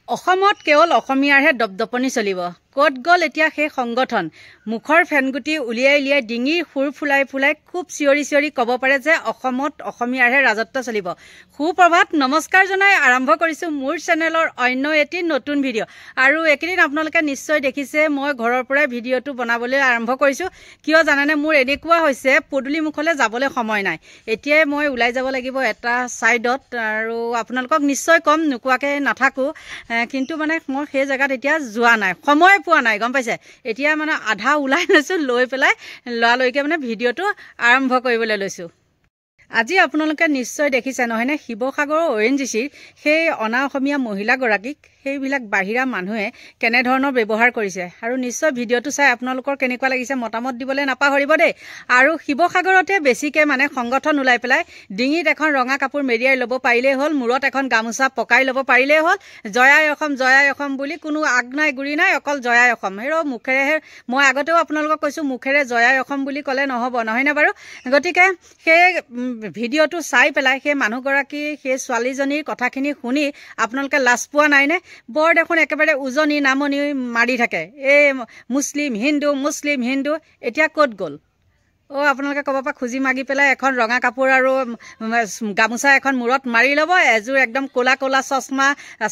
অসমত কেৱল অসমীয়াৰহে দপদপনি চলিব। ক'ত গ'ল এতিয়া সেই সংগঠন? মুখৰ ফেনগুটি উলিয়াই ডিঙিৰ সুৰ ফুলাই খুব চিঞৰি ক'ব পাৰে যে অসমত অসমীয়াৰহে ৰাজত্ব চলিব। সুপ্ৰভাত, নমস্কাৰ জনাই আৰম্ভ কৰিছোঁ মোৰ চেনেলৰ অন্য এটি নতুন ভিডিঅ'। আৰু এইকেইদিন আপোনালোকে নিশ্চয় দেখিছে মই ঘৰৰ পৰাই ভিডিঅ'টো বনাবলৈ আৰম্ভ কৰিছোঁ। কিয় জানেনে, মোৰ এনেকুৱা হৈছে পদূলিমুখলৈ যাবলৈ সময় নাই। এতিয়াই মই ওলাই যাব লাগিব এটা ছাইডত, আৰু আপোনালোকক নিশ্চয় কম, নোকোৱাকৈ নাথাকোঁ। কিন্তু মানে মই সেই জেগাত এতিয়া যোৱা নাই, সময় পোৱা নাই, গম পাইছে। এতিয়া মানে আধা ওলাই লৈছোঁ, লৈ পেলাই লৰালৰিকৈ মানে ভিডিঅ'টো আৰম্ভ কৰিবলৈ লৈছোঁ। আজি আপোনালোকে নিশ্চয় দেখিছে নহয়নে, শিৱসাগৰৰ ONGCৰ সেই অনা অসমীয়া মহিলাগৰাকীক সেইবিলাক বাহিৰা মানুহে কেনেধৰণৰ ব্যৱহাৰ কৰিছে। আৰু নিশ্চয় ভিডিঅ'টো চাই আপোনালোকৰ কেনেকুৱা লাগিছে মতামত দিবলৈ নাপাহৰিব দেই। আৰু শিৱসাগৰতে বেছিকৈ মানে সংগঠন ওলাই পেলাই ডিঙিত এখন ৰঙা কাপোৰ মেৰিয়াই ল'ব পাৰিলেই হ'ল, মূৰত এখন গামোচা পকাই ল'ব পাৰিলেই হ'ল, জয়াই অসম বুলি কোনো আগ নাই গুৰি নাই, অকল জয়াই অসম। হেৰৌ মুখেৰেহে, মই আগতেও আপোনালোকক কৈছোঁ মুখেৰে জয়াই অসম বুলি ক'লে নহ'ব, নহয়নে বাৰু? গতিকে সেই ভিডিঅ'টো চাই পেলাই সেই মানুহগৰাকী সেই ছোৱালীজনীৰ কথাখিনি শুনি আপোনালোকে লাজ পোৱা নাইনে? বৰ দেখোন একেবাৰে উজনি নামনি মাৰি থাকে, এই মুছলিম হিন্দু। এতিয়া ক'ত গ'ল? আপোনালোকে ক'ব পৰা খুজি মাগি পেলাই এখন ৰঙা কাপোৰ আৰু গামোচা এখন মূৰত মাৰি ল'ব, এযোৰ একদম ক'লা চশমা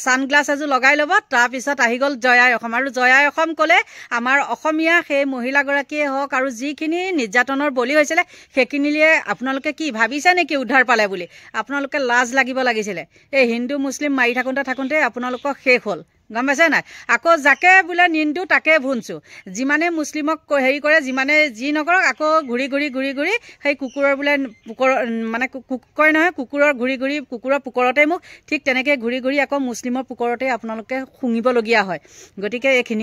ছানগ্লাছ এযোৰ লগাই ল'ব, তাৰপিছত আহি গ'ল জয়াই অসম। আৰু জয়াই অসম ক'লে আমাৰ অসমীয়া সেই মহিলাগৰাকীয়ে হওক আৰু যিখিনি নিৰ্যাতনৰ বলি হৈছিলে সেইখিনিলে আপোনালোকে কি ভাবিছে নেকি উদ্ধাৰ পালে বুলি? আপোনালোকে লাজ লাগিব লাগিছিলে। এই হিন্দু মুছলিম মাৰি থাকোঁতে আপোনালোকৰ শেষ হ'ল, গম পাইছে নাই? আকৌ যাকে বোলে নিন্দু তাকে ভুঞ্চু। যিমানে মুছলিমক হেৰি কৰে, যিমানে যি নকৰক, আকৌ ঘূৰি সেই কুকুৰৰ বোলে মানে কয় নহয়, কুকুৰৰ ঘূৰি কুকুৰৰ পুকৰতে মুখ, ঠিক তেনেকৈ ঘূৰি আকৌ মুছলিমৰ পুকৰতে আপোনালোকে শুঙিবলগীয়া হয়। গতিকে এইখিনি।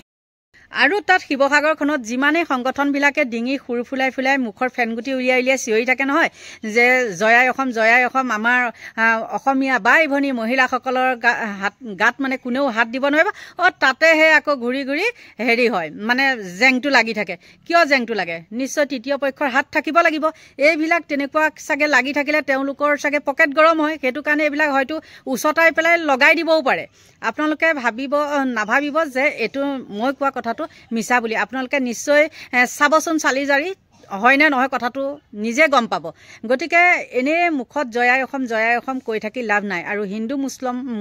আৰু তাত শিৱসাগৰখনত যিমানেই সংগঠনবিলাকে ডিঙি সুৰ ফুলাই মুখৰ ফেনগুটি উলিয়াই চিঞৰি থাকে নহয় যে জয়াই অসম, আমাৰ অসমীয়া বাই ভনী মহিলাসকলৰ গাত মানে কোনেও হাত দিব নোৱাৰিব। তাতেহে আকৌ ঘূৰি হেৰি হয়, মানে জেংটো লাগি থাকে। কিয় জেংটো লাগে? নিশ্চয় তৃতীয় পক্ষৰ হাত থাকিব লাগিব। এইবিলাক তেনেকুৱা চাগে লাগি থাকিলে তেওঁলোকৰ চাগে পকেট গৰম হয়, সেইটো কাৰণে এইবিলাক হয়তো উচতাই পেলাই লগাই দিবও পাৰে। আপোনালোকে নাভাবিব যে এইটো মই কোৱা কথাটো মিছা বুলি। আপোনালোকে নিশ্চয় চাবচোন, চালি জাৰি হয়নে নহয় কথাটো নিজে গম পাব। গতিকে এনেই মুখত জয়াই অসম কৈ থাকি লাভ নাই, আৰু হিন্দু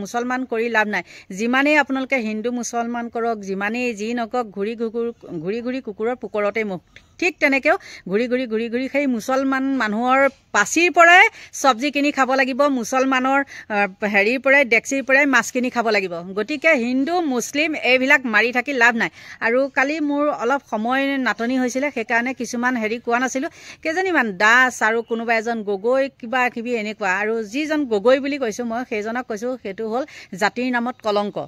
মুছলমান কৰি লাভ নাই। যিমানেই আপোনালোকে হিন্দু মুছলমান কৰক, যিমানেই যি নকৰক, ঘূৰি কুকুৰৰ পুকৰতেই মুখ। ঠিক তেনেকৈও ঘূৰি সেই মুছলমান মানুহৰ পাচিৰ পৰাই চব্জি কিনি খাব লাগিব, মুছলমানৰ হেৰিৰ পৰাই ডেক্সিৰ পৰাই মাছ কিনি খাব লাগিব। গতিকে হিন্দু মুছলিম এইবিলাক মাৰি থাকি লাভ নাই। আৰু কালি মোৰ অলপ সময় নাটনি হৈছিলে, সেইকাৰণে কিছুমান হেৰি কোৱা নাছিলোঁ। কেইজনীমান দাস আৰু কোনোবা এজন গগৈ কিবা কিবি এনেকুৱা, আৰু যিজন গগৈ বুলি কৈছোঁ মই সেইজনক কৈছোঁ সেইটো হ'ল জাতিৰ নামত কলংক।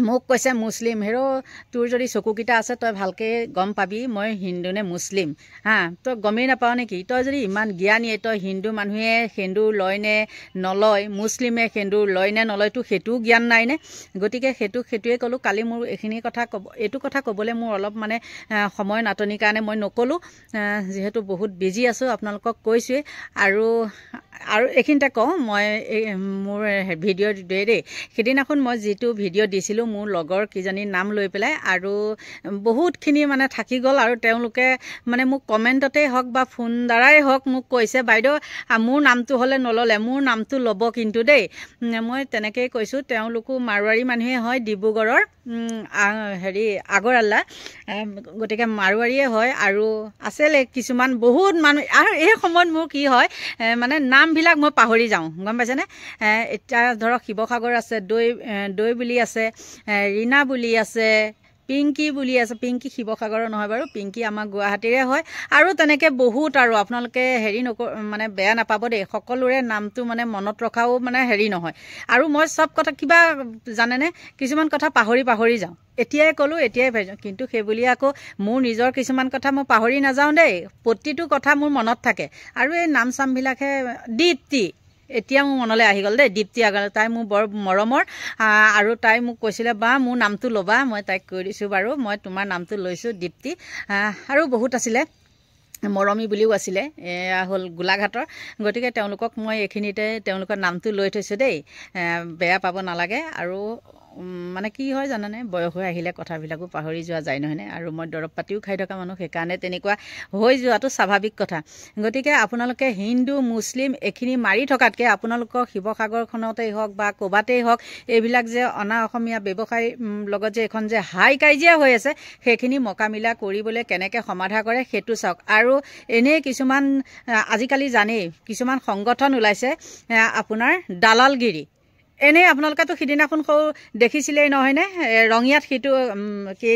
মোক কৈছে মুছলিম। হেৰৌ তোৰ যদি চকুকেইটা আছে তই ভালকৈ গম পাবি মই হিন্দু নে মুছলিম, তই গমেই নাপাৱ নেকি? তই যদি ইমান জ্ঞানীয়ে, তই হিন্দু মানুহে সেন্দুৰ লয় নে নলয়, মুছলিমে সেন্দুৰ লয় নে নলয়, তোৰ সেইটোও জ্ঞান নাইনে? গতিকে সেইটোৱে ক'লোঁ। কালি মোৰ এইটো কথা ক'বলৈ মোৰ অলপ মানে সময় নাটনিৰ কাৰণে মই নক'লোঁ, যিহেতু বহুত বিজি আছোঁ, আপোনালোকক কৈছোঁৱেই। আৰু এইখিনিতে কওঁ, মই মোৰ ভিডিঅ' দেই, সেইদিনাখন মই যিটো ভিডিঅ' দিছিলোঁ মোৰ লগৰ কেইজনীৰ নাম লৈ পেলাই, আৰু বহুতখিনি মানে থাকি গ'ল। আৰু তেওঁলোকে মানে মোক কমেণ্টতেই হওক বা ফোন দ্বাৰাই হওক মোক কৈছে, বাইদেউ মোৰ নামটো হ'লে নল'লে, মোৰ নামটো ল'ব কিন্তু দেই। মই তেনেকৈয়ে কৈছোঁ। তেওঁলোকো মাৰোৱাৰী মানুহে হয়, ডিব্ৰুগড়ৰ আগৰৱালা, গতিকে মাৰোৱাৰীয়ে হয়। আৰু আছিলে কিছুমান বহুত মানুহ। আৰু এই সময়ত মোৰ কি হয়, মানে নামবিলাক মই পাহৰি যাওঁ, গম পাইছেনে? এতিয়া ধৰক শিৱসাগৰ আছে, দৈ বুলি আছে, ৰীণা বুলি আছে, পিংকি বুলি আছে। পিংকি শিৱসাগৰৰ নহয় বাৰু, পিংকি আমাৰ গুৱাহাটীৰে হয়। আৰু তেনেকৈ বহুত, আৰু আপোনালোকে হেৰি মানে বেয়া নাপাব দেই, সকলোৰে নামটো মানে মনত ৰখাও মানে হেৰি নহয়। আৰু মই চব কথা কিবা জানেনে, কিছুমান কথা পাহৰি যাওঁ। এতিয়াই ক'লোঁ, এতিয়াই পাইছোঁ, কিন্তু সেইবুলি আকৌ মোৰ নিজৰ কিছুমান কথা মই পাহৰি নাযাওঁ দেই, প্ৰতিটো কথা মোৰ মনত থাকে। আৰু এই নাম চামবিলাকহে, দীপ্তি এতিয়া মোৰ মনলৈ আহি গ'ল দেই, দীপ্তি আগৰৱালা, তাই মোৰ বৰ মৰমৰ। আৰু তাই মোক কৈছিলে বা মোৰ নামটো ল'বা, মই তাইক কৈ দিছোঁ বাৰু মই তোমাৰ নামটো লৈছোঁ দীপ্তি। আৰু বহুত আছিলে, মৰমী বুলিও আছিলে, এয়া হ'ল গোলাঘাটৰ। গতিকে তেওঁলোকক মই এইখিনিতে তেওঁলোকৰ নামটো লৈ থৈছোঁ দেই, বেয়া পাব নালাগে। আৰু মানে কি হয় জানানে, বয়স হৈ আহিলে কথাবিলাকো পাহৰি যোৱা যায় নহয়নে, আৰু মই দৰৱ পাতিও খাই থকা মানুহ, সেইকাৰণে তেনেকুৱা হৈ যোৱাটো স্বাভাৱিক কথা। গতিকে আপোনালোকে হিন্দু মুছলিম এইখিনি মাৰি থকাতকৈ আপোনালোকৰ শিৱসাগৰখনতেই হওক বা ক'ৰবাতেই হওক, এইবিলাক যে অনা অসমীয়া ব্যৱসায়ী লগত যে এখন যে হাই কাজিয়া হৈ আছে, সেইখিনি মকামিলা কৰিবলৈ কেনেকৈ সমাধা কৰে সেইটো চাওক। আৰু এনেই কিছুমান আজিকালি জানেই কিছুমান সংগঠন ওলাইছে আপোনাৰ দালালগিৰি। এনেই আপোনালোকেতো সিদিনাখন দেখিছিলেই নহয়নে, ৰঙিয়াত সিটো কি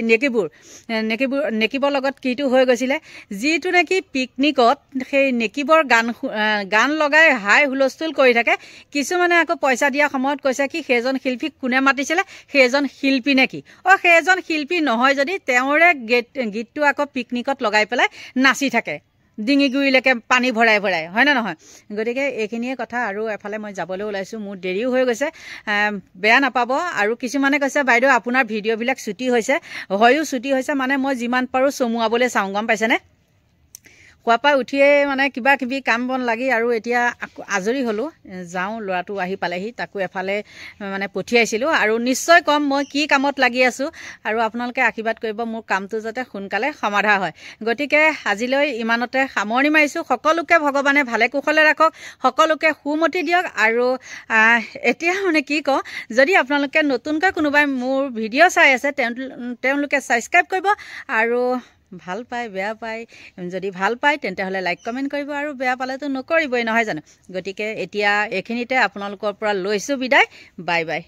নেকিবৰ লগত কিটো হৈ গৈছিলে, যিটো নেকি পিকনিকত সেই নেকিবৰ গান লগাই হাই হুলস্থুল কৰি থাকে। কিছুমানে আকৌ পইচা দিয়া সময়ত কৈছে কি সেইজন শিল্পীক কোনে মাতিছিলে, সেইজন শিল্পী নেকি? সেইজন শিল্পী নহয় যদি তেওঁৰে গীতটো আকৌ পিকনিকত লগাই পেলাই নাচি থাকে ডিঙি গুৰিলৈকে পানী ভৰাই ভৰাই, হয়নে নহয়? গতিকে এইখিনিয়ে কথা। আৰু এফালে মই যাবলৈ ওলাইছোঁ, মোৰ দেৰিও হৈ গৈছে, বেয়া নাপাব। আৰু কিছুমানে কৈছে বাইদেউ আপোনাৰ ভিডিঅ'বিলাক ছুটি হৈছে, হয়ো ছুটি হৈছে, মানে মই যিমান পাৰোঁ চমুৱাবলৈ চাওঁ, গম পাইছেনে? খোৱাৰ পৰা উঠিয়েই মানে কিবা কিবি কাম বন লাগি আৰু এতিয়া আজৰি হ'লোঁ, যাওঁ, ল'ৰাটো আহি পালেহি, তাকো এফালে মানে পঠিয়াইছিলোঁ। আৰু নিশ্চয় ক'ম মই কি কামত লাগি আছোঁ, আৰু আপোনালোকে আশীৰ্বাদ কৰিব মোৰ কামটো যাতে সোনকালে সমাধা হয়। গতিকে আজিলৈ ইমানতে সামৰণি মাৰিছোঁ। সকলোকে ভগৱানে ভালে কুশলে ৰাখক, সকলোকে সুমতি দিয়ক। আৰু এতিয়া মানে কি কওঁ, যদি আপোনালোকে নতুনকৈ কোনোবাই মোৰ ভিডিঅ' চাই আছে তেওঁলোকে ছাবস্ক্ৰাইব কৰিব, আৰু ভাল পায় বেয়া পায়, যদি ভাল পায় তেন্তে হ'লে লাইক কমেণ্ট কৰিব, আৰু বেয়া পালেতো নকৰিবই, নহয় জানো? গতিকে এতিয়া এইখিনিতে আপোনালোকৰ পৰা লৈছোঁ বিদায়। Bye bye.